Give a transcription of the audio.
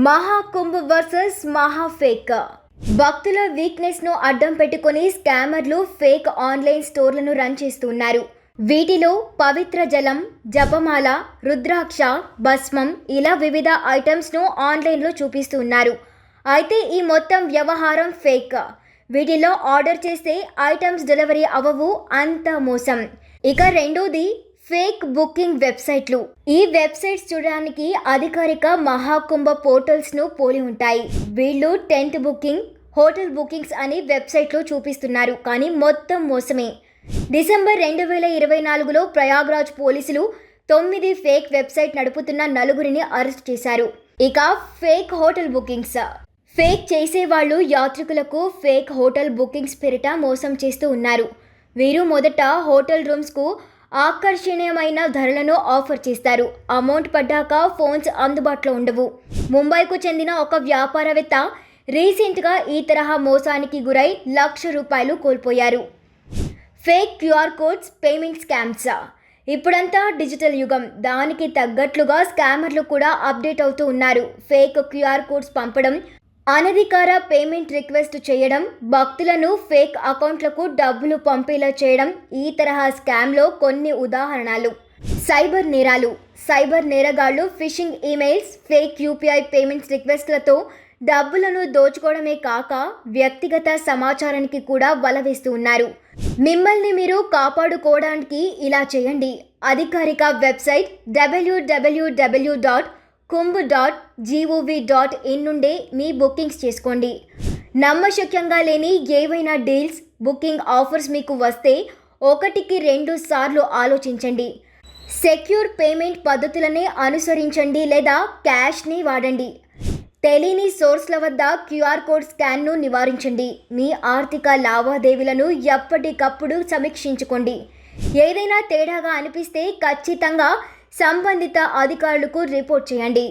Mahakumbh versus మహాఫేక్. భక్తుల weakness ను అడ్డం పెట్టుకుని స్కామర్లు ఫేక్ ఆన్లైన్ స్టోర్లను రన్ చేస్తున్నారు. వీటిలో పవిత్ర జలం, జపమాల, రుద్రాక్ష, భస్మం ఇలా వివిధ ఐటమ్స్ ను ఆన్లైన్లో చూపిస్తున్నారు. అయితే ఈ మొత్తం వ్యవహారం ఫేక్. వీటిలో ఆర్డర్ చేస్తే ఐటమ్స్ డెలివరీ అవ్వవు, అంత మోసం. ఇక రెండోది ఫేక్ బుకింగ్ వెబ్సైట్లు. ఈ వెబ్సైట్స్ చూడడానికి అధికారిక మహాకుంభ పోర్టల్స్ను పోలి ఉంటాయి. వీళ్ళు టెంట్ బుకింగ్, హోటల్ బుకింగ్స్ అని వెబ్సైట్లో చూపిస్తున్నారు, కానీ మొత్తం మోసమే. డిసెంబర్ 2024లో ప్రయాగ్రాజ్ పోలీసులు 9 ఫేక్ వెబ్సైట్ నడుపుతున్న నలుగురిని అరెస్ట్ చేశారు. ఇక ఫేక్ హోటల్ బుకింగ్స్. ఫేక్ చేసేవాళ్ళు యాత్రికులకు ఫేక్ హోటల్ బుకింగ్స్ పేరిట మోసం చేస్తూ ఉన్నారు. వీరు మొదట హోటల్ రూమ్స్కు ఆకర్షణీయమైన ధరలను ఆఫర్ చేస్తారు. అమౌంట్ పడ్డాక ఫోన్స్ అందుబాటులో ఉండవు. ముంబైకు చెందిన ఒక వ్యాపారవేత్త రీసెంట్గా ఈ తరహా మోసానికి గురై ₹1,00,000 కోల్పోయారు. Fake QR codes, payment scams. ఇప్పుడంతా డిజిటల్ యుగం, దానికి తగ్గట్లుగా స్కామర్లు కూడా అప్డేట్ అవుతూ ఉన్నారు. ఫేక్ క్యూఆర్ కోడ్స్ పంపడం, అనధికార పేమెంట్ రిక్వెస్ట్ చేయడం, భక్తులను ఫేక్ అకౌంట్లకు డబ్బులు పంపేలా చేయడం ఈ తరహా స్కామ్లో కొన్ని ఉదాహరణలు. సైబర్ నేరాలు. సైబర్ నేరగాళ్లు phishing emails, fake UPI payments రిక్వెస్ట్లతో డబ్బులను దోచుకోవడమే కాక వ్యక్తిగత సమాచారానికి కూడా వల వేస్తూ ఉన్నారు. మిమ్మల్ని మీరు కాపాడుకోవడానికి ఇలా చేయండి. అధికారిక వెబ్సైట్ www.kumbh.gov.in నుండే మీ బుకింగ్స్ చేసుకోండి. నమ్మశక్యంగా లేని ఏవైనా డీల్స్, బుకింగ్ ఆఫర్స్ మీకు వస్తే 1కి 2 సార్లు ఆలోచించండి. సెక్యూర్ పేమెంట్ పద్ధతులనే అనుసరించండి లేదా క్యాష్ని వాడండి. తెలియని సోర్స్ల వద్ద క్యూఆర్ కోడ్ స్కాన్ను నివారించండి. మీ ఆర్థిక లావాదేవీలను ఎప్పటికప్పుడు సమీక్షించుకోండి. ఏదైనా తేడాగా అనిపిస్తే ఖచ్చితంగా సంబంధిత అధికారులకు రిపోర్ట్ చేయండి.